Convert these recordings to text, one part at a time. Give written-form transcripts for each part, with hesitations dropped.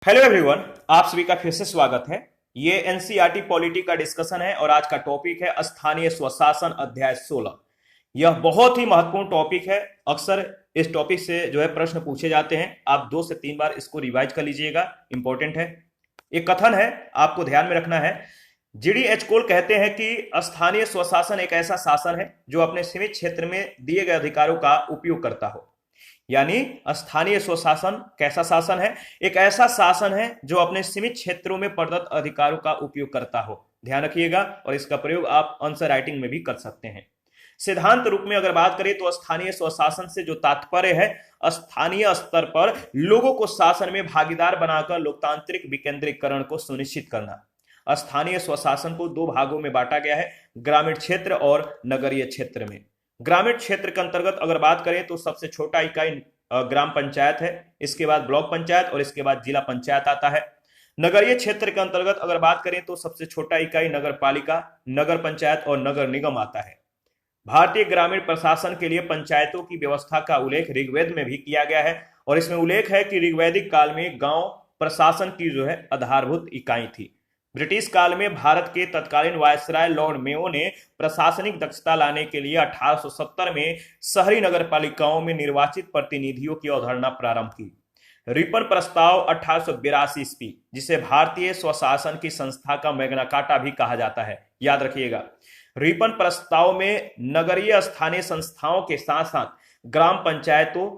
Hello everyone, आप सभी का फिर से स्वागत है। ये एनसीईआरटी पॉलिटी का डिस्कशन है और आज का टॉपिक है स्थानीय स्वशासन अध्याय 16। यह बहुत ही महत्वपूर्ण टॉपिक है। अक्सर इस टॉपिक से जो है प्रश्न पूछे जाते हैं। आप 2 से 3 बार इसको रिवाइज कर लीजिएगा, इंपॉर्टेंट है। एक कथन है, आपको ध्यान में रखना है। जीडी एचकोल कहते हैं कि स्थानीय स्वशासन एक ऐसा शासन है जो अपने सीमित क्षेत्र में दिए गए अधिकारों का उपयोग करता हो। यानी स्थानीय स्वशासन कैसा शासन है? एक ऐसा शासन है जो अपने सीमित क्षेत्रों में प्रदत्त अधिकारों का उपयोग करता हो। ध्यान रखिएगा, और इसका प्रयोग आप आंसर राइटिंग में भी कर सकते हैं। सिद्धांत रूप में अगर बात करें तो स्थानीय स्वशासन से जो तात्पर्य है, स्थानीय स्तर पर लोगों को शासन में भागीदार बनाकर लोकतांत्रिक विकेंद्रीकरण को सुनिश्चित करना। स्थानीय स्वशासन को 2 भागों में बांटा गया है, ग्रामीण क्षेत्र और नगरीय क्षेत्र में। ग्रामीण क्षेत्र के अंतर्गत अगर बात करें तो सबसे छोटा इकाई ग्राम पंचायत है, इसके बाद ब्लॉक पंचायत और इसके बाद जिला पंचायत आता है। नगरीय क्षेत्र के अंतर्गत अगर बात करें तो सबसे छोटा इकाई नगर पालिका, नगर पंचायत और नगर निगम आता है। भारतीय ग्रामीण प्रशासन के लिए पंचायतों की व्यवस्था का उल्लेख ऋग्वेद में भी किया गया है, और इसमें उल्लेख है कि ऋग्वैदिक काल में गांव प्रशासन की जो है आधारभूत इकाई थी। ब्रिटिश काल में भारत के तत्कालीन वायसराय लॉर्ड मेयो ने प्रशासनिक दक्षता लाने के लिए 1870 में शहरी नगर पालिकाओं में निर्वाचित प्रतिनिधियों की अवधारणा प्रारंभ की। रिपन प्रस्ताव 1882 ईस्वी, जिसे भारतीय स्वशासन की संस्था का मैग्ना कार्टा भी कहा जाता है, याद रखिएगा। रिपन प्रस्ताव में नगरीय स्थानीय संस्थाओं के साथ साथ ग्राम पंचायतों,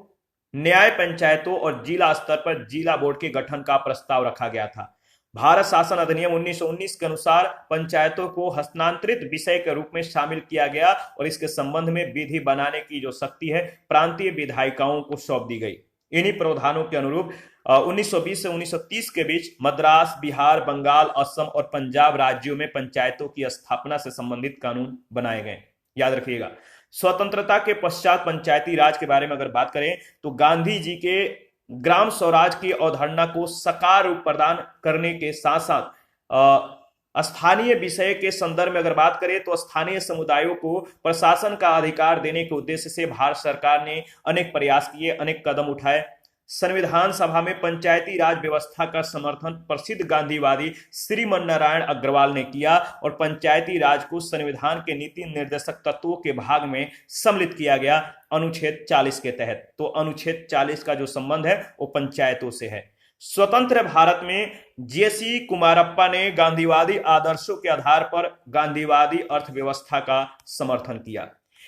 न्याय पंचायतों और जिला स्तर पर जिला बोर्ड के गठन का प्रस्ताव रखा गया था। भारत शासन अधिनियम 1919 के अनुसार पंचायतों को हस्तांतरित विषय के रूप में शामिल किया गया और इसके संबंध में विधि बनाने की जो शक्ति है प्रांतीय विधायिकाओं को सौंप दी गई। इन्हीं प्रावधानों के अनुरूप 1920 से 1930 के बीच मद्रास, बिहार, बंगाल, असम और पंजाब राज्यों में पंचायतों की स्थापना से संबंधित कानून बनाए गए। याद रखिएगा। स्वतंत्रता के पश्चात पंचायती राज के बारे में अगर बात करें तो गांधी जी के ग्राम स्वराज की अवधारणा को साकार रूप प्रदान करने के साथ साथ स्थानीय विषय के संदर्भ में अगर बात करें तो स्थानीय समुदायों को प्रशासन का अधिकार देने के उद्देश्य से भारत सरकार ने अनेक प्रयास किए, अनेक कदम उठाए। संविधान सभा में पंचायती राज व्यवस्था का समर्थन प्रसिद्ध गांधीवादी श्रीमन नारायण अग्रवाल ने किया और पंचायती राज को संविधान के नीति निर्देशक तत्वों के भाग में सम्मिलित किया गया अनुच्छेद 40 के तहत। तो अनुच्छेद 40 का जो संबंध है वो पंचायतों से है। स्वतंत्र भारत में जेसी कुमारप्पा ने गांधीवादी आदर्शों के आधार पर गांधीवादी अर्थव्यवस्था का समर्थन किया।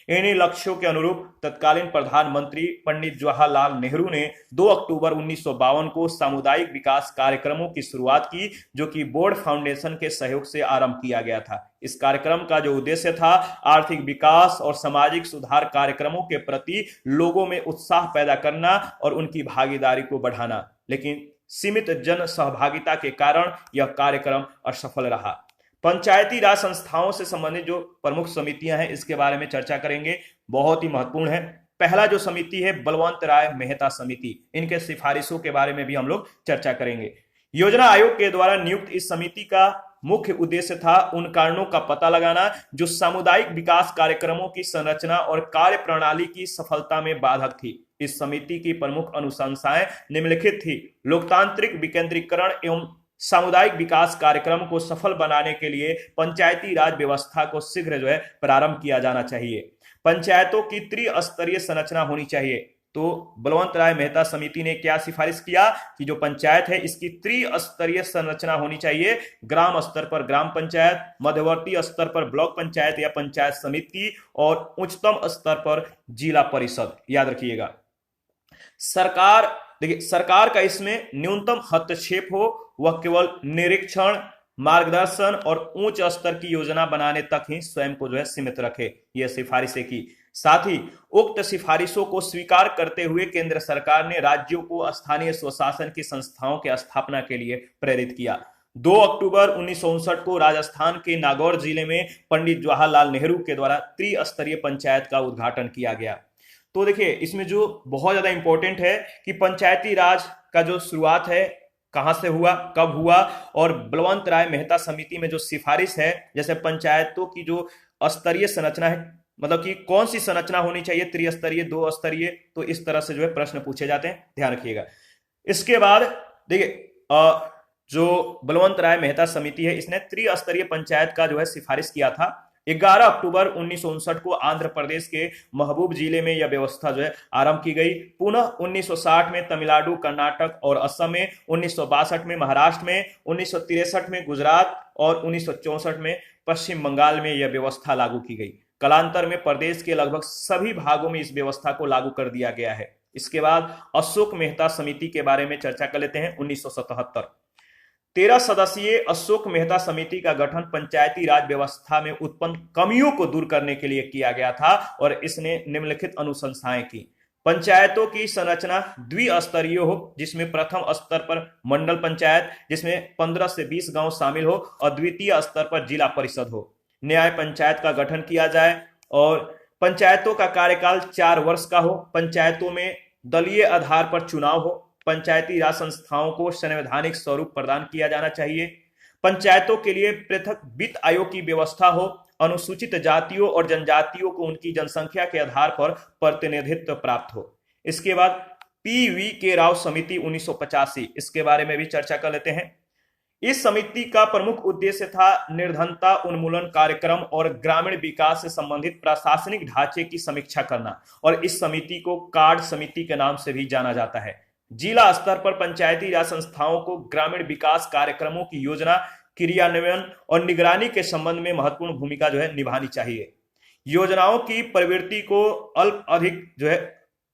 इन्हीं लक्ष्यों के अनुरूप तत्कालीन प्रधानमंत्री पंडित जवाहरलाल नेहरू ने 2 अक्टूबर 1952 को सामुदायिक विकास कार्यक्रमों की शुरुआत की, जो कि बोर्ड फाउंडेशन के सहयोग से आरंभ किया गया था। इस कार्यक्रम का जो उद्देश्य था आर्थिक विकास और सामाजिक सुधार कार्यक्रमों के प्रति लोगों में उत्साह पैदा करना और उनकी भागीदारी को बढ़ाना, लेकिन सीमित जन सहभागिता के कारण यह कार्यक्रम असफल रहा। पंचायती राज संस्थाओं से संबंधित जो प्रमुख समितियां हैं इसके बारे में चर्चा करेंगे, बहुत ही महत्वपूर्ण है। पहला जो समिति है बलवंत राय मेहता समिति, इनके सिफारिशों के बारे में भी हम लोग चर्चा करेंगे। योजना आयोग के द्वारा नियुक्त इस समिति का मुख्य उद्देश्य था उन कारणों का पता लगाना जो सामुदायिक विकास कार्यक्रमों की संरचना और कार्य प्रणाली की सफलता में बाधक थी। इस समिति की प्रमुख अनुशंसाएं निम्नलिखित थी। लोकतांत्रिक विकेंद्रीकरण एवं सामुदायिक विकास कार्यक्रम को सफल बनाने के लिए पंचायती राज व्यवस्था को शीघ्र जो है प्रारंभ किया जाना चाहिए। पंचायतों की त्रिस्तरीय संरचना होनी चाहिए। तो बलवंत राय मेहता समिति ने क्या सिफारिश किया कि जो पंचायत है इसकी त्रिस्तरीय संरचना होनी चाहिए। ग्राम स्तर पर ग्राम पंचायत, मध्यवर्ती स्तर पर ब्लॉक पंचायत या पंचायत समिति और उच्चतम स्तर पर जिला परिषद। याद रखिएगा। सरकार का इसमें न्यूनतम हस्तक्षेप हो, वह केवल निरीक्षण, मार्गदर्शन और उच्च स्तर की योजना बनाने तक ही स्वयं को जो है सीमित रखे, यह सिफारिशें की। साथ ही उक्त सिफारिशों को स्वीकार करते हुए केंद्र सरकार ने राज्यों को स्थानीय स्वशासन की संस्थाओं के स्थापना के लिए प्रेरित किया। 2 अक्टूबर 1959 को राजस्थान के नागौर जिले में पंडित जवाहरलाल नेहरू के द्वारा त्रिस्तरीय पंचायत का उद्घाटन किया गया। तो देखिए, इसमें जो बहुत ज्यादा इंपॉर्टेंट है कि पंचायती राज का जो शुरुआत है कहां से हुआ, कब हुआ, और बलवंत राय मेहता समिति में जो सिफारिश है, जैसे पंचायतों की जो स्तरीय संरचना है, मतलब कि कौन सी संरचना होनी चाहिए, त्रिस्तरीय, 2 स्तरीय, तो इस तरह से जो है प्रश्न पूछे जाते हैं, ध्यान रखिएगा। इसके बाद देखिए जो बलवंत राय मेहता समिति है, इसने त्रिस्तरीय पंचायत का जो है सिफारिश किया था। 11 अक्टूबर 1959 को आंध्र प्रदेश के महबूब जिले में यह व्यवस्था जो है आरंभ की गई। पुनः 1960 में तमिलनाडु, कर्नाटक और असम में, 1962 में महाराष्ट्र में, 1963 में गुजरात और 1964 में पश्चिम बंगाल में यह व्यवस्था लागू की गई। कालांतर में प्रदेश के लगभग सभी भागों में इस व्यवस्था को लागू कर दिया गया है। इसके बाद अशोक मेहता समिति के बारे में चर्चा कर लेते हैं। 1977 13 सदस्यीय अशोक मेहता समिति का गठन पंचायती राज व्यवस्था में उत्पन्न कमियों को दूर करने के लिए किया गया था और इसने निम्नलिखित अनुशंसाएं की। पंचायतों की संरचना द्विस्तरीय हो, जिसमें प्रथम स्तर पर मंडल पंचायत, जिसमें 15 से 20 गांव शामिल हो, और द्वितीय स्तर पर जिला परिषद हो। न्याय पंचायत का गठन किया जाए और पंचायतों का कार्यकाल 4 वर्ष का हो। पंचायतों में दलीय आधार पर चुनाव हो। पंचायती राज संस्थाओं को संवैधानिक स्वरूप प्रदान किया जाना चाहिए। पंचायतों के लिए पृथक वित्त आयोग की व्यवस्था हो। अनुसूचित जातियों और जनजातियों को उनकी जनसंख्या के आधार पर प्रतिनिधित्व प्राप्त हो। इसके बाद पी.वी. के राव समिति 1985, इसके बारे में भी चर्चा कर लेते हैं। इस समिति का प्रमुख उद्देश्य था निर्धनता उन्मूलन कार्यक्रम और ग्रामीण विकास से संबंधित प्रशासनिक ढांचे की समीक्षा करना, और इस समिति को कार्ड समिति के नाम से भी जाना जाता है। जिला स्तर पर पंचायती राज संस्थाओं को ग्रामीण विकास कार्यक्रमों की योजना, क्रियान्वयन और निगरानी के संबंध में महत्वपूर्ण भूमिका जो है निभानी चाहिए। योजनाओं की प्रवृत्ति को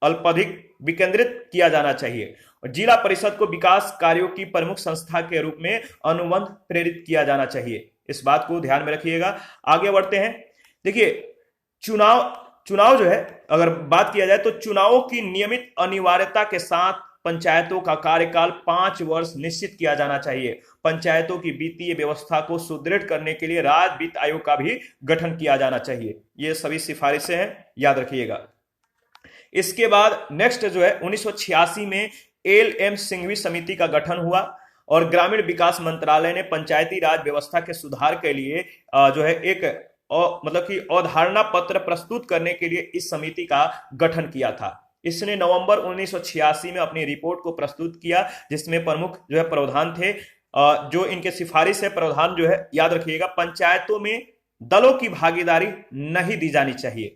अल्पाधिक विकेंद्रित किया जाना चाहिए और जिला परिषद को विकास कार्यों की प्रमुख संस्था के रूप में अनुबंध प्रेरित किया जाना चाहिए। इस बात को ध्यान में रखिएगा। आगे बढ़ते हैं। देखिए, चुनाव जो है, अगर बात किया जाए तो चुनावों की नियमित अनिवार्यता के साथ पंचायतों का कार्यकाल 5 वर्ष निश्चित किया जाना चाहिए। पंचायतों की वित्तीय व्यवस्था को सुदृढ़ करने के लिए राज्य वित्त आयोग का भी गठन किया जाना चाहिए। ये सभी सिफारिशें हैं, याद रखिएगा। इसके बाद नेक्स्ट जो है 1986 में एल.एम. सिंघवी समिति का गठन हुआ और ग्रामीण विकास मंत्रालय ने पंचायती राज व्यवस्था के सुधार के लिए जो है एक मतलब कि अवधारणा पत्र प्रस्तुत करने के लिए इस समिति का गठन किया था। इसने नवंबर 1986 में अपनी रिपोर्ट को प्रस्तुत किया, जिसमें प्रमुख जो है प्रावधान थे। जो इनके सिफारिश है, प्रावधान जो है याद रखिएगा। पंचायतों में दलों की भागीदारी नहीं दी जानी चाहिए,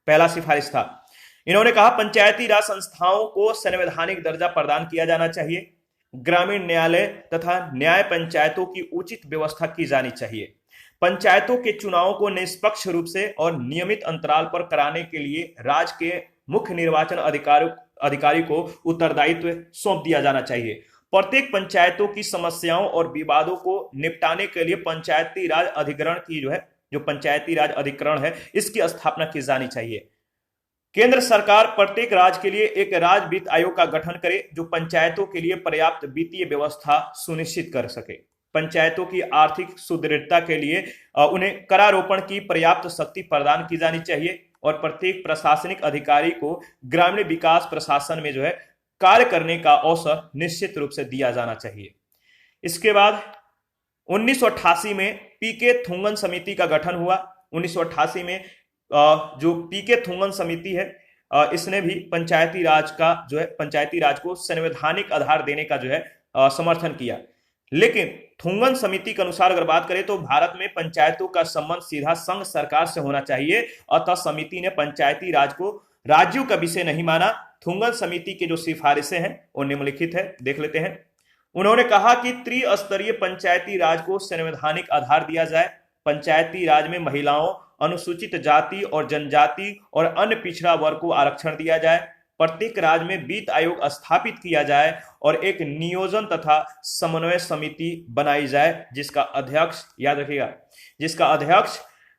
पहला सिफारिश था। इन्होंने कहा पंचायती राज संस्थाओं को संवैधानिक दर्जा प्रदान किया जाना चाहिए। ग्रामीण न्यायालय तथा न्याय पंचायतों की उचित व्यवस्था की जानी चाहिए। पंचायतों के चुनावों को निष्पक्ष रूप से और नियमित अंतराल पर कराने के लिए राज्य के मुख्य निर्वाचन अधिकारी को उत्तरदायित्व सौंप दिया जाना चाहिए। प्रत्येक पंचायतों की समस्याओं और विवादों को निपटाने के लिए पंचायती राज अधिकरण की जो पंचायती राज अधिकरण है, इसकी स्थापना की जानी चाहिए। केंद्र सरकार प्रत्येक राज्य के लिए एक राज्य वित्त आयोग का गठन करे, जो पंचायतों के लिए पर्याप्त वित्तीय व्यवस्था सुनिश्चित कर सके। पंचायतों की आर्थिक सुदृढ़ता के लिए उन्हें करारोपण की पर्याप्त शक्ति प्रदान की जानी चाहिए और प्रत्येक प्रशासनिक अधिकारी को ग्रामीण विकास प्रशासन में जो है कार्य करने का अवसर निश्चित रूप से दिया जाना चाहिए। इसके बाद 1988 में पी.के. थुंगन समिति का गठन हुआ। 1988 में जो पी.के. थुंगन समिति है, इसने भी पंचायती राज को संवैधानिक आधार देने का जो है समर्थन किया। लेकिन थुंगन समिति के अनुसार अगर बात करें तो भारत में पंचायतों का संबंध सीधा संघ सरकार से होना चाहिए, अतः समिति ने पंचायती राज को राज्यों का विषय नहीं माना। थुंगन समिति की जो सिफारिशें हैं वो निम्नलिखित है, देख लेते हैं। उन्होंने कहा कि त्रिस्तरीय पंचायती राज को संवैधानिक आधार दिया जाए। पंचायती राज में महिलाओं, अनुसूचित जाति और जनजाति और अन्य पिछड़ा वर्ग को आरक्षण दिया जाए। प्रत्येक राज्य में वित्त आयोग स्थापित किया जाए और एक नियोजन तथा समन्वय समिति बनाई जाए, जिसका अध्यक्ष याद रखिएगा, जिसका अध्यक्ष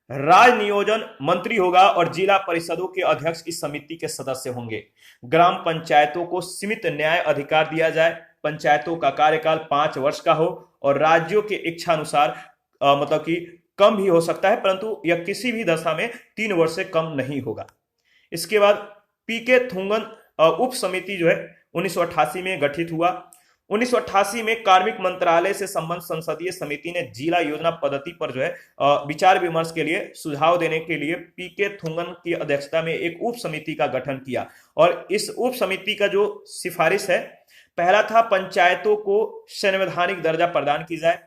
राज्य नियोजन मंत्री होगा और जिला परिषदों के अध्यक्ष इस समिति के सदस्य होंगे। ग्राम पंचायतों को सीमित न्याय अधिकार दिया जाए। पंचायतों का कार्यकाल 5 वर्ष का हो और राज्यों के इच्छा अनुसार मतलब कि कम भी हो सकता है, परंतु यह किसी भी दशा में 3 वर्ष से कम नहीं होगा। इसके बाद पी.के. थुंगन उप समिति जो है 1988 में गठित हुआ। 1988 में कार्मिक मंत्रालय से संबंध संसदीय समिति ने जिला योजना पद्धति पर जो है विचार विमर्श के लिए सुझाव देने के लिए पी.के. थुंगन की अध्यक्षता में एक उप समिति का गठन किया और इस उप समिति का जो सिफारिश है, पहला था पंचायतों को संवैधानिक दर्जा प्रदान की जाए,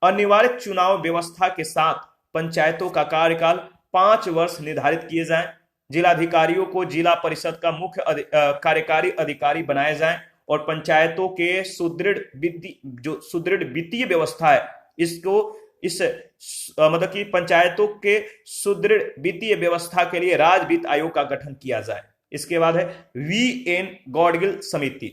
अनिवार्य चुनाव व्यवस्था के साथ पंचायतों का कार्यकाल 5 वर्ष निर्धारित किए जाएं, जिलाधिकारियों को जिला परिषद का मुख्य कार्यकारी अधिकारी बनाए जाएं और पंचायतों के सुदृढ़ वित्तीय व्यवस्था है इसको मतलब कि पंचायतों के सुदृढ़ वित्तीय व्यवस्था के लिए राज्य वित्त आयोग का गठन किया जाए। इसके बाद है वी.एन. गॉडगिल समिति,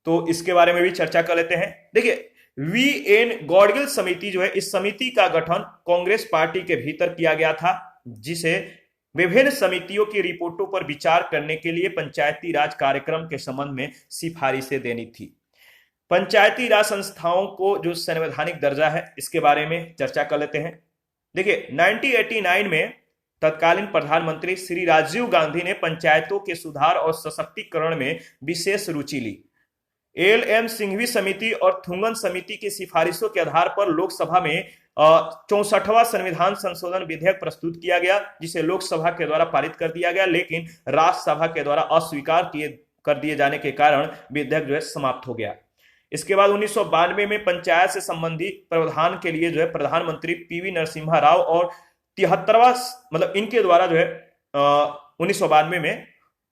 तो इसके बारे में भी चर्चा कर लेते हैं। देखिए, वी.एन. गॉडगिल समिति जो है, इस समिति का गठन कांग्रेस पार्टी के भीतर किया गया था, जिसे विभिन्न समितियों की रिपोर्टों पर विचार करने के लिए पंचायती राज कार्यक्रम के संबंध में सिफारिशें देनी थी। पंचायती राज संस्थाओं को जो संवैधानिक दर्जा है, इसके बारे में चर्चा कर लेते हैं। देखिए, 1989 में तत्कालीन प्रधानमंत्री श्री राजीव गांधी ने पंचायतों के सुधार और सशक्तिकरण में विशेष रुचि ली। एल.एम. सिंघवी समिति और थुंगन समिति की सिफारिशों के आधार पर लोकसभा में 64वां संविधान संशोधन विधेयक प्रस्तुत किया गया, जिसे लोकसभा के द्वारा पारित कर दिया गया, लेकिन राज्यसभा के द्वारा अस्वीकार कर दिए जाने के कारण विधेयक जो है समाप्त हो गया। इसके बाद 1992 में पंचायत से संबंधित प्रावधान के लिए जो है प्रधानमंत्री पी.वी. नरसिम्हा राव और 73वां मतलब इनके द्वारा जो है 1992 में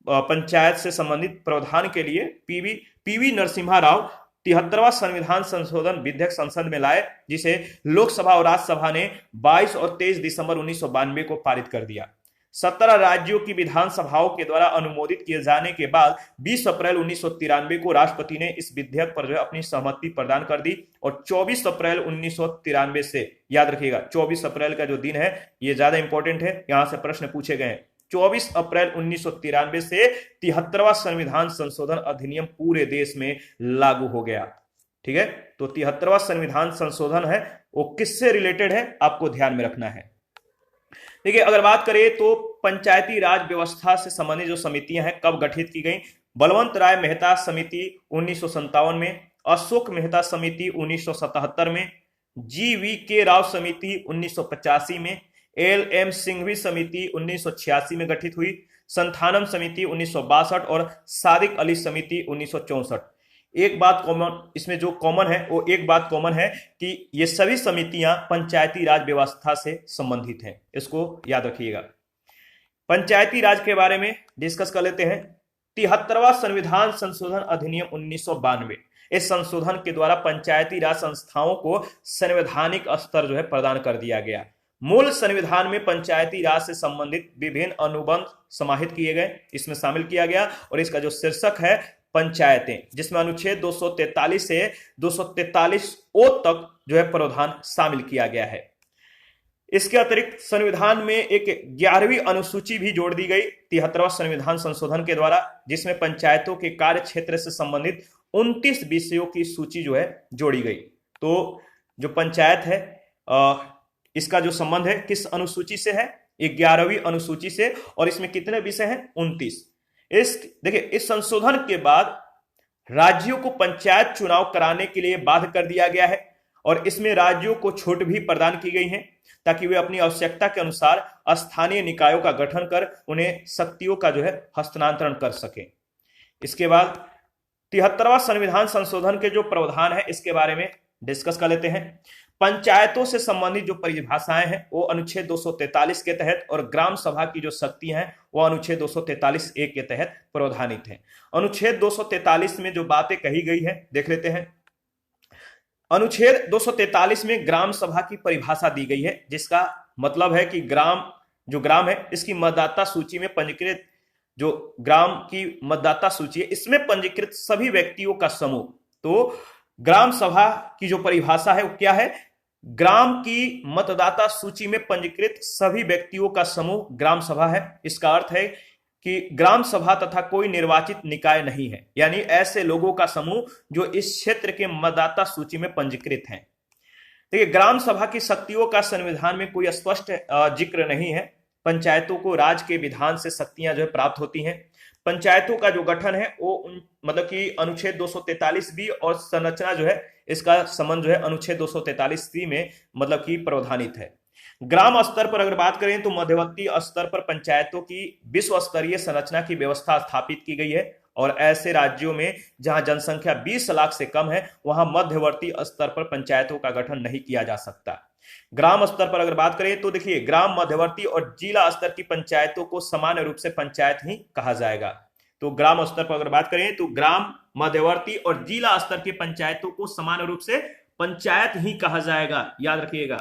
पंचायत से संबंधित प्रावधान के लिए पीवी नरसिम्हा राव 73वां संविधान संशोधन विधेयक संसद में लाए, जिसे लोकसभा और राज्यसभा ने 22 और 23 दिसंबर 1992 को पारित कर दिया। 17 राज्यों की विधानसभाओं के द्वारा अनुमोदित किए जाने के बाद 20 अप्रैल 1993 को राष्ट्रपति ने इस विधेयक पर जो है अपनी सहमति प्रदान कर दी और 24 अप्रैल 1993 से, याद रखिएगा 24 अप्रैल का जो दिन है ये ज्यादा इंपॉर्टेंट है, यहां से प्रश्न पूछे गए हैं। 24 अप्रैल 1993 से 73वां संविधान संशोधन अधिनियम पूरे देश में लागू हो गया। ठीक है, तो 73वां संविधान संशोधन है वो किससे रिलेटेड है आपको ध्यान में रखना है। देखिए, अगर बात करें तो पंचायती राज व्यवस्था से संबंधित जो समितियां हैं कब गठित की गई। बलवंत राय मेहता समिति 1957 में, अशोक मेहता समिति 1977 में, जी.वी.के. राव समिति 1985 में, एल.एम. सिंघवी समिति 1986 में गठित हुई, संथानम समिति 1962 और सादिक अली समिति 1964। एक बात कॉमन, इसमें जो कॉमन है वो एक बात कॉमन है कि ये सभी समितियां पंचायती राज व्यवस्था से संबंधित हैं, इसको याद रखिएगा। पंचायती राज के बारे में डिस्कस कर लेते हैं। 73वां संविधान संशोधन अधिनियम 1992, इस संशोधन के द्वारा पंचायती राज संस्थाओं को संवैधानिक स्तर जो है प्रदान कर दिया गया। मूल संविधान में पंचायती राज से संबंधित विभिन्न अनुबंध समाहित किए गए, इसमें शामिल किया गया और इसका जो शीर्षक है पंचायतें, जिसमें अनुच्छेद 243 से 243 ओ तक जो है प्रावधान शामिल किया गया है। इसके अतिरिक्त संविधान में एक 11वीं अनुसूची भी जोड़ दी गई 73वां संविधान संशोधन के द्वारा, जिसमें पंचायतों के कार्य क्षेत्र से संबंधित 29 विषयों की सूची जो है जोड़ी गई। तो जो पंचायत है इसका जो संबंध है किस अनुसूची से है, 11वीं अनुसूची से, और इसमें कितने विषय हैं, 29। देखिए, इस संशोधन के बाद राज्यों को पंचायत चुनाव कराने के लिए बाध्य कर दिया गया है और इसमें राज्यों को छूट भी प्रदान की गई है ताकि वे अपनी आवश्यकता के अनुसार स्थानीय निकायों का गठन कर उन्हें शक्तियों का जो है हस्तांतरण कर सके। इसके बाद 73वां संविधान संशोधन के जो प्रावधान है इसके बारे में डिस्कस कर लेते हैं। पंचायतों से संबंधित जो परिभाषाएं हैं वो अनुच्छेद 243 के तहत और ग्राम सभा की जो शक्तियां हैं वो अनुच्छेद 243(1) के तहत प्रावधानित है। अनुच्छेद 243 में जो बातें कही गई है देख लेते हैं। अनुच्छेद 243 में ग्राम सभा की परिभाषा दी गई है, जिसका मतलब है कि ग्राम है इसकी मतदाता सूची में पंजीकृत, जो ग्राम की मतदाता सूची है इसमें पंजीकृत सभी व्यक्तियों का समूह। तो ग्राम सभा की जो परिभाषा है वो क्या है, ग्राम की मतदाता सूची में पंजीकृत सभी व्यक्तियों का समूह ग्राम सभा है। इसका अर्थ है कि ग्राम सभा तथा कोई निर्वाचित निकाय नहीं है, यानी ऐसे लोगों का समूह जो इस क्षेत्र के मतदाता सूची में पंजीकृत हैं। देखिए, ग्राम सभा की शक्तियों का संविधान में कोई स्पष्ट जिक्र नहीं है। पंचायतों को राज्य के विधान से शक्तियां जो है प्राप्त होती हैं। पंचायतों का जो गठन है वो मतलब कि अनुच्छेद 243(b) और संरचना जो है इसका संबंध जो है अनुच्छेद 243(c) में मतलब कि प्रावधानित है। ग्राम स्तर पर अगर बात करें तो मध्यवर्ती स्तर पर पंचायतों की विश्व स्तरीय संरचना की व्यवस्था स्थापित की गई है और ऐसे राज्यों में जहां जनसंख्या 20 लाख से कम है वहां मध्यवर्ती स्तर पर पंचायतों का गठन नहीं किया जा सकता। ग्राम स्तर पर अगर बात करें तो देखिए, ग्राम, मध्यवर्ती और जिला स्तर की पंचायतों को सामान्य रूप से पंचायत ही कहा जाएगा। तो ग्राम स्तर पर अगर बात करें तो ग्राम, मध्यवर्ती और जिला स्तर की पंचायतों को सामान्य रूप से पंचायत ही कहा जाएगा, याद रखिएगा।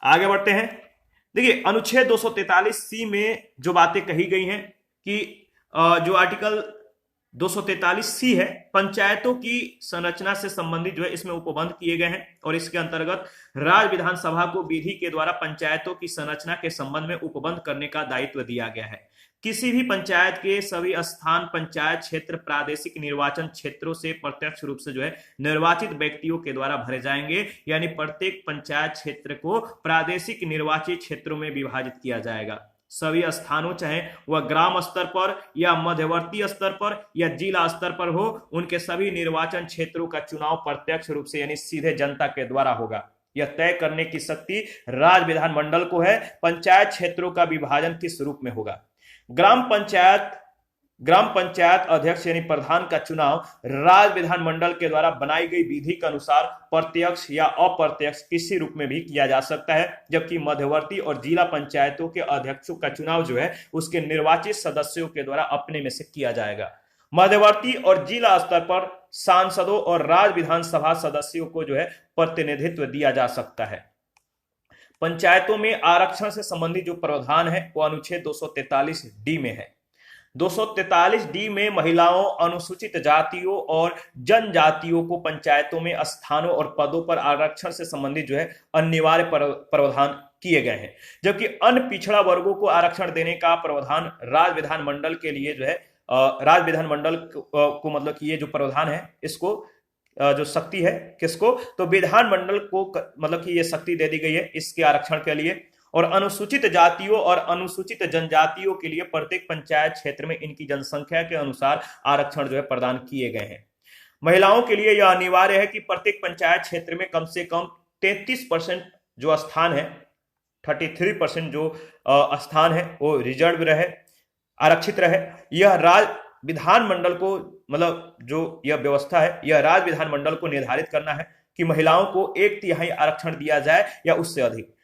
आगे बढ़ते हैं। देखिए, अनुच्छेद 243C में जो बातें कही गई हैं कि जो आर्टिकल 243C है, पंचायतों की संरचना से संबंधित जो है इसमें उपबंध किए गए हैं और इसके अंतर्गत राज्य विधानसभा को विधि के द्वारा पंचायतों की संरचना के संबंध में उपबंध करने का दायित्व दिया गया है। किसी भी पंचायत के सभी स्थान पंचायत क्षेत्र प्रादेशिक निर्वाचन क्षेत्रों से प्रत्यक्ष रूप से जो है निर्वाचित व्यक्तियों के द्वारा भरे जाएंगे, यानी प्रत्येक पंचायत क्षेत्र को प्रादेशिक निर्वाचित क्षेत्रों में विभाजित किया जाएगा। सभी स्थानों, चाहे वह ग्राम स्तर पर या मध्यवर्ती स्तर पर या जिला स्तर पर हो, उनके सभी निर्वाचन क्षेत्रों का चुनाव प्रत्यक्ष रूप से यानी सीधे जनता के द्वारा होगा। यह तय करने की शक्ति राज्य विधानमंडल को है पंचायत क्षेत्रों का विभाजन किस रूप में होगा। ग्राम पंचायत अध्यक्ष यानी प्रधान का चुनाव राज्य विधानमंडल के द्वारा बनाई गई विधि के अनुसार प्रत्यक्ष या अप्रत्यक्ष किसी रूप में भी किया जा सकता है, जबकि मध्यवर्ती और जिला पंचायतों के अध्यक्षों का चुनाव जो है उसके निर्वाचित सदस्यों के द्वारा अपने में से किया जाएगा। मध्यवर्ती और जिला स्तर पर सांसदों और राज्य विधानसभा सदस्यों को जो है प्रतिनिधित्व दिया जा सकता है। पंचायतों में आरक्षण से संबंधित जो प्रावधान है वो अनुच्छेद 243D में है। 243D में महिलाओं, अनुसूचित जातियों और जनजातियों को पंचायतों में स्थानों और पदों पर आरक्षण से संबंधित जो है अनिवार्य प्रावधान किए गए हैं, जबकि अन्य पिछड़ा वर्गों को आरक्षण देने का प्रावधान राज्य विधानमंडल के लिए जो है राज्य विधानमंडल को मतलब कि ये जो प्रावधान है इसको जो शक्ति है किसको, तो विधानमंडल को मतलब कि ये शक्ति दे दी गई है इसके आरक्षण के लिए। और अनुसूचित जातियों और अनुसूचित जनजातियों के लिए प्रत्येक पंचायत क्षेत्र में इनकी जनसंख्या के अनुसार आरक्षण जो है प्रदान किए गए हैं। महिलाओं के लिए यह अनिवार्य है कि प्रत्येक पंचायत क्षेत्र में कम से कम 33% जो स्थान है, 33% जो स्थान है वो रिजर्व रहे, आरक्षित रहे। यह राज्य विधानमंडल को मतलब जो यह व्यवस्था है यह राज्य विधानमंडल को निर्धारित करना है कि महिलाओं को 1/3 आरक्षण दिया जाए या उससे अधिक।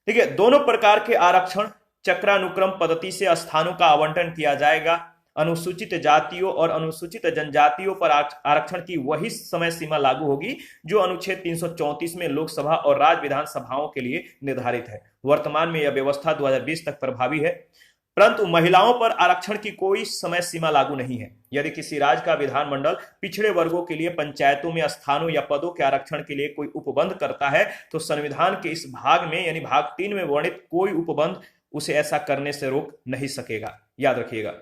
ठीक है, दोनों प्रकार के आरक्षण चक्रानुक्रम पद्धति से स्थानों का आवंटन किया जाएगा। अनुसूचित जातियों और अनुसूचित जनजातियों पर आरक्षण की वही समय सीमा लागू होगी जो अनुच्छेद 334 में लोकसभा और राज्य विधानसभाओं के लिए निर्धारित है। वर्तमान में यह व्यवस्था 2020 तक प्रभावी है, परंतु महिलाओं पर आरक्षण की कोई समय सीमा लागू नहीं है। यदि किसी राज्य का विधानमंडल पिछड़े वर्गों के लिए पंचायतों में स्थानों या पदों के आरक्षण के लिए कोई उपबंध करता है तो संविधान के इस भाग में यानी भाग 3 में वर्णित कोई उपबंध उसे ऐसा करने से रोक नहीं सकेगा, याद रखिएगा।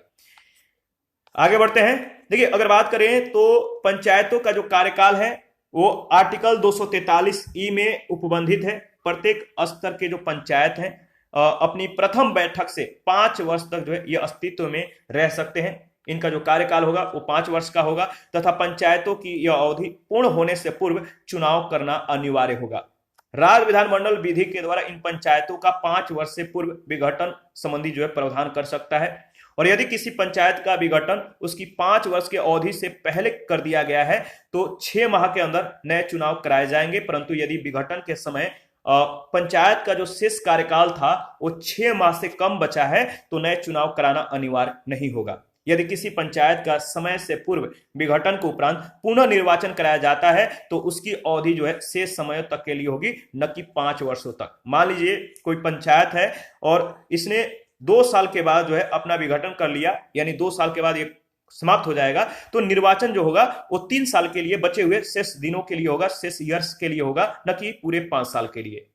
आगे बढ़ते हैं। देखिए, अगर बात करें तो पंचायतों का जो कार्यकाल है वो आर्टिकल 243E में उपबंधित है। प्रत्येक स्तर के जो पंचायत हैं अपनी प्रथम बैठक से 5 वर्ष तक जो है ये अस्तित्व में रह सकते हैं। इनका जो कार्यकाल होगा वो 5 वर्ष का होगा तथा पंचायतों की यह अवधि पूर्ण होने से पूर्व चुनाव करना अनिवार्य होगा। राज्य विधानमंडल विधि के द्वारा इन पंचायतों का 5 वर्ष से पूर्व विघटन संबंधी जो है प्रावधान कर सकता है, और यदि किसी पंचायत का विघटन उसकी 5 वर्ष की अवधि से पहले कर दिया गया है तो 6 माह के अंदर नए चुनाव कराए जाएंगे। परंतु यदि विघटन के समय पंचायत का जो शेष कार्यकाल था वो 6 माह से कम बचा है तो नए चुनाव कराना अनिवार्य नहीं होगा। यदि किसी पंचायत का समय से पूर्व विघटन के उपरांत पुनः निर्वाचन कराया जाता है तो उसकी अवधि जो है शेष समय तक के लिए होगी, न कि 5 वर्षों तक। मान लीजिए कोई पंचायत है और इसने 2 साल के बाद जो है अपना विघटन कर लिया, यानी 2 साल के बाद ये समाप्त हो जाएगा, तो निर्वाचन जो होगा वो 3 साल के लिए बचे हुए शेष दिनों के लिए होगा, शेष ईयर्स के लिए होगा, न कि पूरे 5 साल के लिए।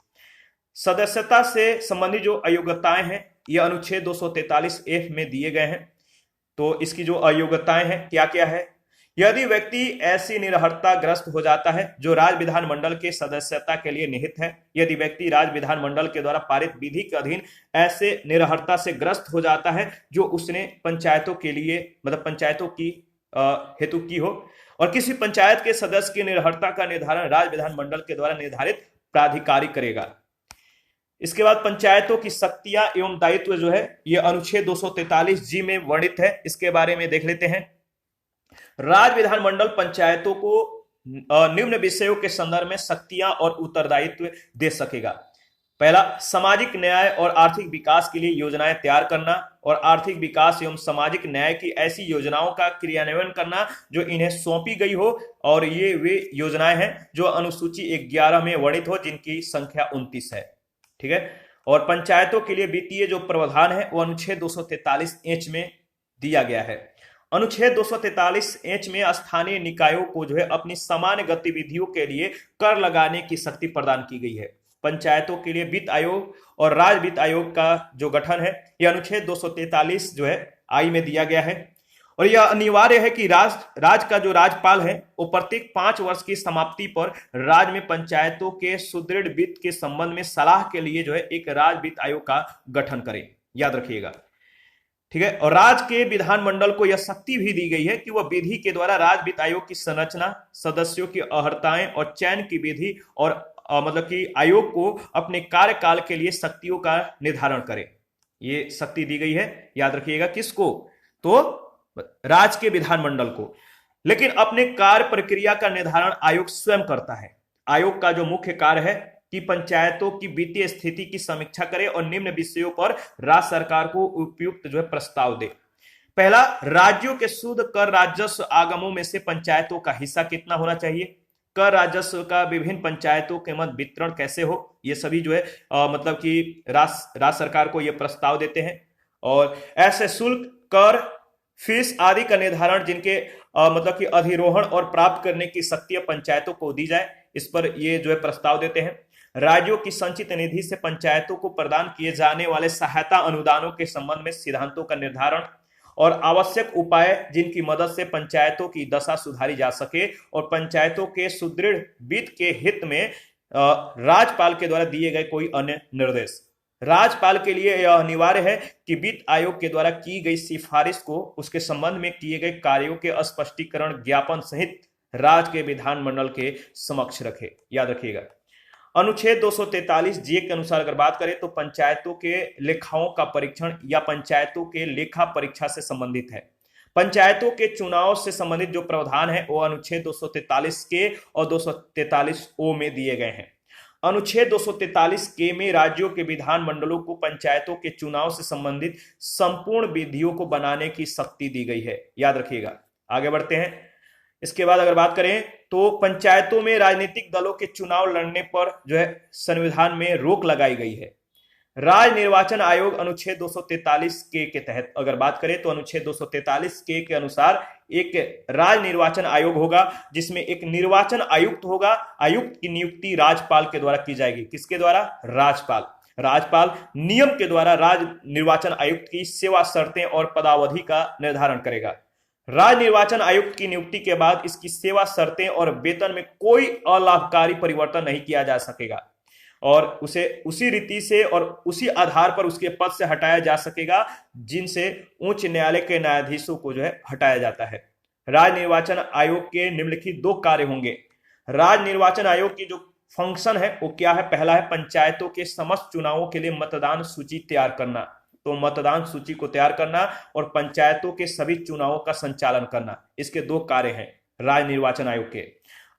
सदस्यता से संबंधित जो अयोग्यताएं हैं ये अनुच्छेद 243F में दिए गए हैं। तो इसकी जो अयोग्यताएं हैं क्या क्या है? यदि व्यक्ति ऐसी निरर्हता ग्रस्त हो जाता है जो राज्य विधानमंडल के सदस्यता के लिए निहित है, यदि व्यक्ति राज्य विधानमंडल के द्वारा पारित विधि के अधीन ऐसे निरर्हता से ग्रस्त हो जाता है जो उसने पंचायतों के लिए मतलब पंचायतों की हेतु की हो, और किसी पंचायत के सदस्य की निरर्हता का निर्धारण राज्य विधानमंडल के द्वारा निर्धारित प्राधिकारी करेगा। इसके बाद पंचायतों की शक्तियां एवं दायित्व जो है ये अनुच्छेद 243G में वर्णित है। इसके बारे में देख लेते हैं। राज्य विधानमंडल पंचायतों को निम्न विषयों के संदर्भ में शक्तियां और उत्तरदायित्व दे सकेगा। पहला, सामाजिक न्याय और आर्थिक विकास के लिए योजनाएं तैयार करना और आर्थिक विकास एवं सामाजिक न्याय की ऐसी योजनाओं का क्रियान्वयन करना जो इन्हें सौंपी गई हो, और ये वे योजनाएं हैं जो अनुसूची 11 में वर्णित हो, जिनकी संख्या 29 है। ठीक है। और पंचायतों के लिए वित्तीय जो प्रावधान है वो अनुच्छेद 243 में दिया गया है। अनुच्छेद 243 में स्थानीय निकायों को जो है अपनी सामान्य गतिविधियों के लिए कर लगाने की शक्ति प्रदान की गई है। पंचायतों के लिए वित्त आयोग और राज्य वित्त आयोग का जो गठन है यह अनुच्छेद 243 जो है आई में दिया गया है। और यह अनिवार्य है कि राज्य का जो राज्यपाल है वो प्रत्येक 5 वर्ष की समाप्ति पर राज्य में पंचायतों के सुदृढ़ वित्त के संबंध में सलाह के लिए जो है एक राज्य वित्त आयोग का गठन करे। याद रखिएगा। ठीक है। और राज्य के विधानमंडल को यह शक्ति भी दी गई है कि वह विधि के द्वारा राज्य वित्त आयोग की संरचना, सदस्यों की अर्हताएं और चयन की विधि और मतलब कि आयोग को अपने कार्यकाल के लिए शक्तियों का निर्धारण करे। ये शक्ति दी गई है। याद रखिएगा। किसको? तो राज्य के विधानमंडल को। लेकिन अपने कार्य प्रक्रिया का निर्धारण आयोग स्वयं करता है। आयोग का जो मुख्य कार्य है कि पंचायतों की वित्तीय स्थिति की समीक्षा करे और निम्न विषयों पर राज्य सरकार को उपयुक्त जो है प्रस्ताव दे। पहला, राज्यों के शुद्ध कर राजस्व आगमों में से पंचायतों का हिस्सा कितना होना चाहिए, कर राजस्व का विभिन्न पंचायतों के मध्य वितरण कैसे हो, ये सभी जो है मतलब कि राज्य सरकार को ये प्रस्ताव देते हैं। और ऐसे शुल्क, कर, फीस आदि का निर्धारण जिनके मतलब कि अधिरोहण और प्राप्त करने की शक्ति पंचायतों को दी जाए, इस पर ये जो है प्रस्ताव देते हैं। राज्यों की संचित निधि से पंचायतों को प्रदान किए जाने वाले सहायता अनुदानों के संबंध में सिद्धांतों का निर्धारण और आवश्यक उपाय जिनकी मदद से पंचायतों की दशा सुधारी जा सके और पंचायतों के सुदृढ़ वित्त के हित में राज्यपाल के द्वारा दिए गए कोई अन्य निर्देश। राज्यपाल के लिए यह अनिवार्य है कि वित्त आयोग के द्वारा की गई सिफारिश को उसके संबंध में किए गए कार्यों के स्पष्टीकरण ज्ञापन सहित राज्य के विधानमंडल के समक्ष रखे। याद रखिएगा। अनुच्छेद 243 जे के अनुसार अगर बात करें तो पंचायतों के लेखाओं का परीक्षण या पंचायतों के लेखा परीक्षा से संबंधित है। पंचायतों के चुनाव से संबंधित जो प्रावधान है वो अनुच्छेद 243 के और 243 ओ में दिए गए हैं। अनुच्छेद 243 के में राज्यों के विधानमंडलों को पंचायतों के चुनाव से संबंधित संपूर्ण विधियों को बनाने की शक्ति दी गई है। याद रखिएगा। आगे बढ़ते हैं। इसके बाद अगर बात करें तो पंचायतों में राजनीतिक दलों के चुनाव लड़ने पर जो है संविधान में रोक लगाई गई है। राज्य निर्वाचन आयोग अनुच्छेद 243 के तहत अगर बात करें तो अनुच्छेद 243 के अनुसार एक राज्य निर्वाचन आयोग होगा जिसमें एक निर्वाचन आयुक्त होगा। आयुक्त की नियुक्ति राज्यपाल के द्वारा की जाएगी। किसके द्वारा? राज्यपाल नियम के द्वारा राज्य निर्वाचन आयुक्त की सेवा शर्तें और पदावधि का निर्धारण करेगा। राज्य निर्वाचन आयुक्त की नियुक्ति के बाद इसकी सेवा शर्तें और वेतन में कोई अलाभकारी परिवर्तन नहीं किया जा सकेगा और उसे उसी रीति से और उसी आधार पर उसके पद से हटाया जा सकेगा जिनसे उच्च न्यायालय के न्यायाधीशों को जो है हटाया जाता है। राज्य निर्वाचन आयोग के निम्नलिखित 2 कार्य होंगे। राज्य निर्वाचन आयोग की जो फंक्शन है वो क्या है? पहला है पंचायतों के समस्त चुनावों के लिए मतदान सूची तैयार करना। तो मतदान सूची को तैयार करना और पंचायतों के सभी चुनावों का संचालन करना, इसके 2 कार्य हैं राज्य निर्वाचन आयोग के।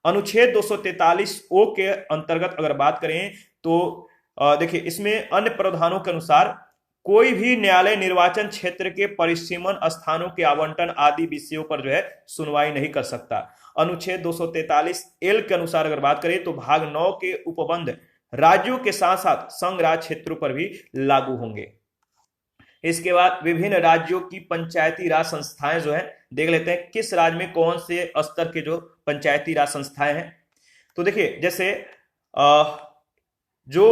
अनुच्छेद 243 ओ के अंतर्गत अगर बात करें तो देखिए इसमें अन्य प्रावधानों के अनुसार कोई भी न्यायालय निर्वाचन क्षेत्र के परिसीमन स्थानों के आवंटन आदि विषयों पर जो है सुनवाई नहीं कर सकता। अनुच्छेद 243 एल के अनुसार अगर बात करें तो भाग 9 के उपबंध राज्यों के साथ साथ संघ राज्य क्षेत्रों पर भी लागू होंगे। इसके बाद विभिन्न राज्यों की पंचायती राज संस्थाएं जो है देख लेते हैं किस राज्य में कौन से स्तर के जो पंचायती राज संस्थाएं हैं। तो देखिए जैसे जो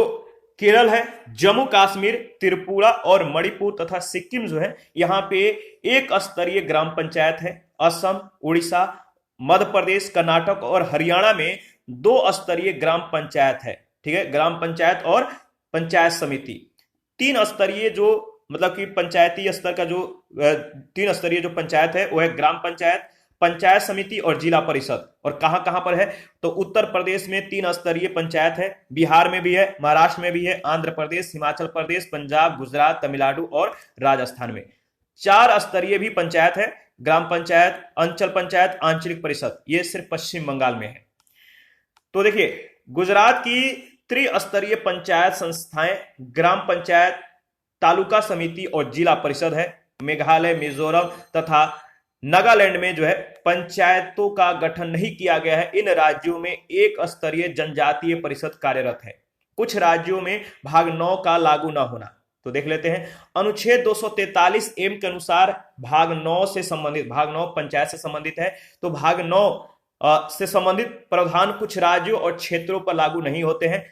केरल है, जम्मू कश्मीर, त्रिपुरा और मणिपुर तथा सिक्किम जो है यहाँ पे एक स्तरीय ग्राम पंचायत है। असम, उड़ीसा, मध्य प्रदेश, कर्नाटक और हरियाणा में 2 स्तरीय ग्राम पंचायत है। ठीक है। ग्राम पंचायत और पंचायत समिति। 3 स्तरीय जो मतलब कि पंचायती स्तर का जो 3 स्तरीय जो पंचायत है वो है ग्राम पंचायत, पंचायत समिति और जिला परिषद। और कहां कहां पर है तो उत्तर प्रदेश में 3 स्तरीय पंचायत है, बिहार में भी है, महाराष्ट्र में भी है, आंध्र प्रदेश, हिमाचल प्रदेश, पंजाब, गुजरात, तमिलनाडु और राजस्थान में 4 स्तरीय भी पंचायत है। ग्राम पंचायत, अंचल पंचायत, आंचलिक परिषद, ये सिर्फ पश्चिम बंगाल में है। तो देखिए, गुजरात की त्रिस्तरीय पंचायत संस्थाएं ग्राम पंचायत, तालुका समिति और जिला परिषद है। मेघालय, मिजोरम तथा नागालैंड में जो है पंचायतों का गठन नहीं किया गया है। इन राज्यों में एक स्तरीय जनजातीय परिषद कार्यरत है। कुछ राज्यों में भाग 9 का लागू न होना। तो देख लेते हैं, अनुच्छेद 243 एम के अनुसार भाग 9 से संबंधित, भाग 9 पंचायत से संबंधित है, तो भाग 9 से संबंधित प्रावधान कुछ राज्यों और क्षेत्रों पर लागू नहीं होते हैं।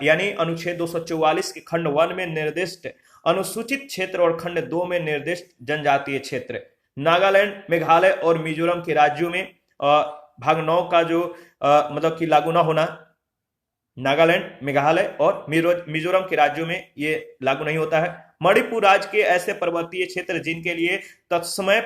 यानी अनुच्छेद 244 के खंड 1 में निर्दिष्ट अनुसूचित क्षेत्र और खंड 2 में निर्दिष्ट जनजातीय क्षेत्र। नागालैंड, मेघालय और मिजोरम के राज्यों में भाग 9 का जो मतलब कि लागू ना होना, नागालैंड, मेघालय और मिजोरम के राज्यों में ये लागू नहीं होता है। मणिपुर राज्य के ऐसे पर्वतीय क्षेत्र जिनके लिए तत्समय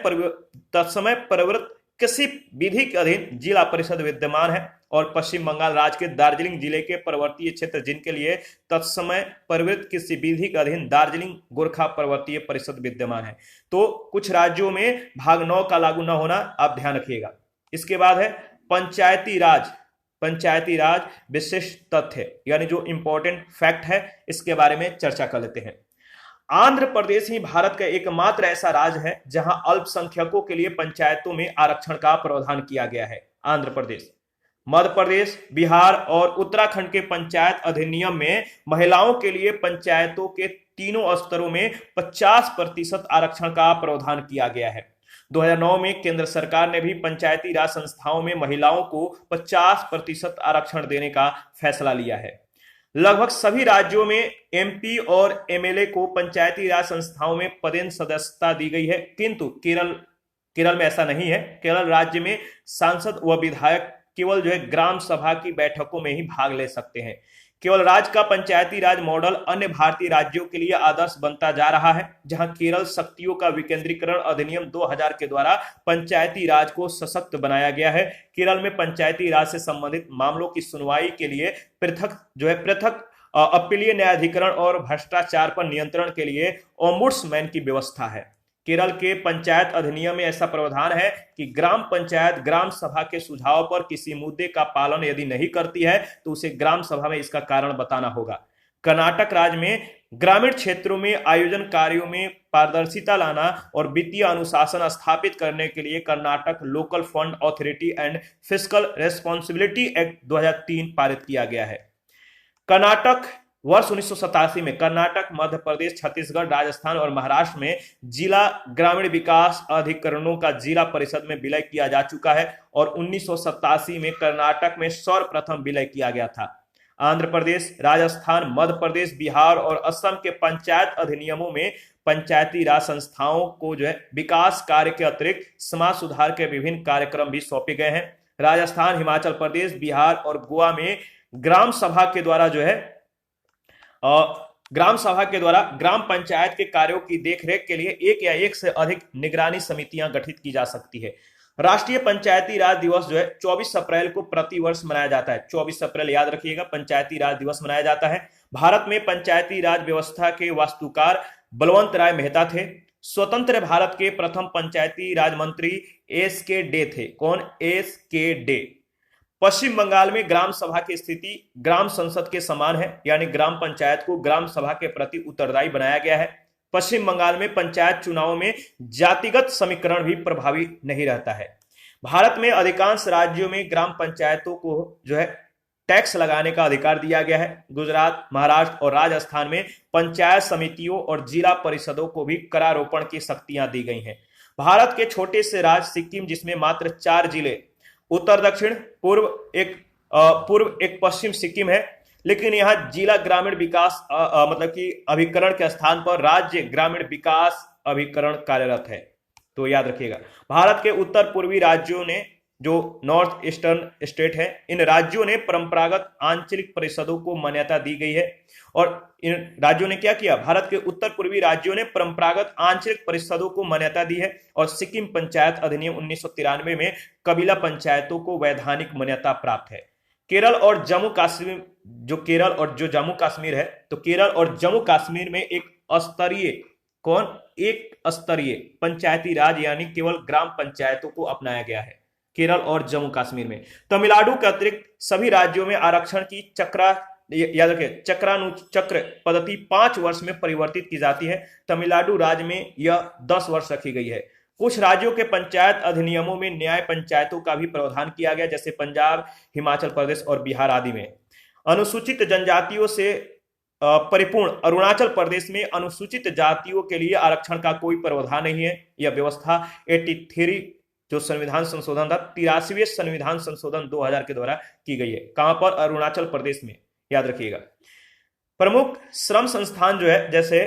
प्रवृत्त किसी विधि के अधीन जिला परिषद विद्यमान है, और पश्चिम बंगाल राज्य के दार्जिलिंग जिले के पर्वतीय क्षेत्र जिनके लिए तत्समय प्रवृत्त किसी विधि के अधीन दार्जिलिंग गोरखा पर्वतीय परिषद विद्यमान है। तो कुछ राज्यों में भाग 9 का लागू न होना, आप ध्यान रखिएगा। इसके बाद है पंचायती राज। पंचायती राज विशिष्ट तथ्य, यानी जो इंपॉर्टेंट फैक्ट है, इसके बारे में चर्चा कर लेते हैं। आंध्र प्रदेश ही भारत का एकमात्र ऐसा राज्य है जहां अल्पसंख्यकों के लिए पंचायतों में आरक्षण का प्रावधान किया गया है। आंध्र प्रदेश, मध्य प्रदेश, बिहार और उत्तराखंड के पंचायत अधिनियम में महिलाओं के लिए पंचायतों के तीनों स्तरों में 50% आरक्षण का प्रावधान किया गया है। 2009 में केंद्र सरकार ने भी पंचायती राज संस्थाओं में महिलाओं को 50% आरक्षण देने का फैसला लिया है। लगभग सभी राज्यों में एमपी और एमएलए को पंचायती राज संस्थाओं में पदेन सदस्यता दी गई है, किंतु केरल में ऐसा नहीं है। केरल राज्य में सांसद व विधायक केवल जो है ग्राम सभा की बैठकों में ही भाग ले सकते हैं। केवल राज्य का पंचायती राज मॉडल अन्य भारतीय राज्यों के लिए आदर्श बनता जा रहा है, जहां केरल शक्तियों का विकेंद्रीकरण अधिनियम 2000 के द्वारा पंचायती राज को सशक्त बनाया गया है। केरल में पंचायती राज से संबंधित मामलों की सुनवाई के लिए पृथक अपीलीय न्यायाधिकरण और भ्रष्टाचार पर नियंत्रण के लिए ओम्बुड्समैन की व्यवस्था है। केरल के पंचायत अधिनियम में ऐसा प्रावधान है कि ग्राम पंचायत ग्राम सभा के सुझाव पर किसी मुद्दे का पालन यदि नहीं करती है तो उसे ग्राम सभा में इसका कारण बताना होगा। कर्नाटक राज्य में ग्रामीण क्षेत्रों में आयोजन कार्यों में पारदर्शिता लाना और वित्तीय अनुशासन स्थापित करने के लिए Karnataka local fund authority and fiscal responsibility act 2003 पारित किया गया है। कर्नाटक वर्ष 1987 में कर्नाटक, मध्य प्रदेश, छत्तीसगढ़, राजस्थान और महाराष्ट्र में जिला ग्रामीण विकास अधिकरणों का जिला परिषद में विलय किया जा चुका है, और 1987 में कर्नाटक में सर्वप्रथम विलय किया गया था। आंध्र प्रदेश, राजस्थान, मध्य प्रदेश, बिहार और असम के पंचायत अधिनियमों में पंचायती राज संस्थाओं को जो है विकास कार्य के अतिरिक्त समाज सुधार के विभिन्न कार्यक्रम भी सौंपे गए हैं। राजस्थान, हिमाचल प्रदेश, बिहार और गोवा में ग्राम सभा के द्वारा ग्राम पंचायत के कार्यों की देखरेख के लिए एक या एक से अधिक निगरानी समितियां गठित की जा सकती है। राष्ट्रीय पंचायती राज दिवस जो है 24 अप्रैल को प्रतिवर्ष मनाया जाता है। 24 अप्रैल याद रखिएगा, पंचायती राज दिवस मनाया जाता है। भारत में पंचायती राज व्यवस्था के वास्तुकार बलवंत राय मेहता थे। स्वतंत्र भारत के प्रथम पंचायती राज मंत्री एस.के. डे थे। कौन? एस.के. डे। पश्चिम बंगाल में ग्राम सभा की स्थिति ग्राम संसद के समान है, यानी ग्राम पंचायत को ग्राम सभा के प्रति उत्तरदायी बनाया गया है। पश्चिम बंगाल में पंचायत चुनाव में जातिगत समीकरण भी प्रभावी नहीं रहता है। भारत में अधिकांश राज्यों में ग्राम पंचायतों को जो है टैक्स लगाने का अधिकार दिया गया है। गुजरात, महाराष्ट्र और राजस्थान में पंचायत समितियों और जिला परिषदों को भी करारोपण की शक्तियां दी गई हैं। भारत के छोटे से राज्य सिक्किम, जिसमें मात्र 4 जिले, उत्तर, दक्षिण, पूर्व एक पश्चिम सिक्किम है, लेकिन यहाँ जिला ग्रामीण विकास मतलब कि अभिकरण के स्थान पर राज्य ग्रामीण विकास अभिकरण कार्यरत है। तो याद रखिएगा, भारत के उत्तर पूर्वी राज्यों ने, जो नॉर्थ ईस्टर्न स्टेट है, इन राज्यों ने परंपरागत आंचलिक परिषदों को मान्यता दी गई है। और इन राज्यों ने क्या किया? भारत के उत्तर पूर्वी राज्यों ने परंपरागत आंचलिक परिषदों को मान्यता दी है, और सिक्किम पंचायत अधिनियम 1993 में कबीला पंचायतों को वैधानिक मान्यता प्राप्त है। केरल और जम्मू कश्मीर, जो जम्मू कश्मीर है, तो केरल और जम्मू कश्मीर में एक स्तरीय कौन, एक स्तरीय पंचायती राज यानी केवल ग्राम पंचायतों को अपनाया गया है केरल और जम्मू कश्मीर में। तमिलनाडु के अतिरिक्त सभी राज्यों में आरक्षण की याद रखिए चक्र पद्धति 5 वर्ष में परिवर्तित की जाती है। तमिलनाडु राज्य में यह 10 वर्ष रखी गई है। कुछ राज्यों के पंचायत अधिनियमों में न्याय पंचायतों का भी प्रावधान किया गया, जैसे पंजाब, हिमाचल प्रदेश और बिहार आदि में। अनुसूचित जनजातियों से परिपूर्ण अरुणाचल प्रदेश में अनुसूचित जातियों के लिए आरक्षण का कोई प्रावधान नहीं है। यह व्यवस्था 83 जो संविधान संशोधन था, 83वें संविधान संशोधन 2000 के द्वारा की गई है। कहां पर? अरुणाचल प्रदेश में, याद रखिएगा। प्रमुख श्रम संस्थान जो है, जैसे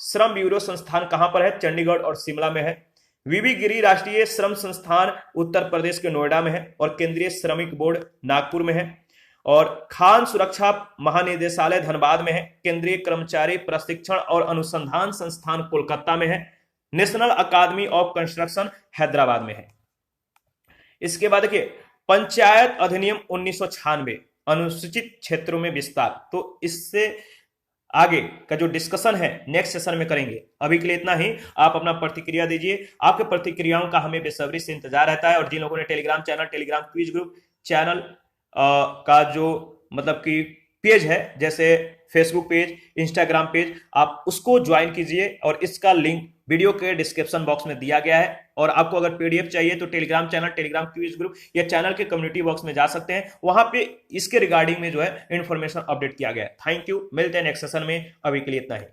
श्रम ब्यूरो संस्थान कहां पर है? चंडीगढ़ और शिमला में है। वीवी गिरी राष्ट्रीय श्रम संस्थान उत्तर प्रदेश के नोएडा में है और केंद्रीय श्रमिक बोर्ड नागपुर में है और खान सुरक्षा महानिदेशालय धनबाद में है। केंद्रीय कर्मचारी प्रशिक्षण और अनुसंधान संस्थान कोलकाता में है। National Academy of Construction Hyderabad में है। इसके बाद देखिए पंचायत अधिनियम 1996 अनुसूचित क्षेत्रों में विस्तार। तो इससे आगे का जो डिस्कशन है नेक्स्ट सेशन में करेंगे। अभी के लिए इतना ही। आप अपना प्रतिक्रिया दीजिए, आपके प्रतिक्रियाओं का हमें बेसब्री से इंतजार रहता है। और जिन लोगों ने Telegram channel, Telegram quiz group channel का जो मतलब कि पेज है, जैसे फेसबुक पेज, इंस्टाग्राम पेज, आप उसको ज्वाइन कीजिए और इसका लिंक वीडियो के डिस्क्रिप्शन बॉक्स में दिया गया है। और आपको अगर पीडीएफ चाहिए तो Telegram channel, Telegram quiz group या चैनल के कम्युनिटी बॉक्स में जा सकते हैं, वहां पे इसके रिगार्डिंग में जो है इंफॉर्मेशन अपडेट किया गया है। थैंक यू, मिलते हैं नेक्स्ट सेशन में। अभी के लिए इतना ही।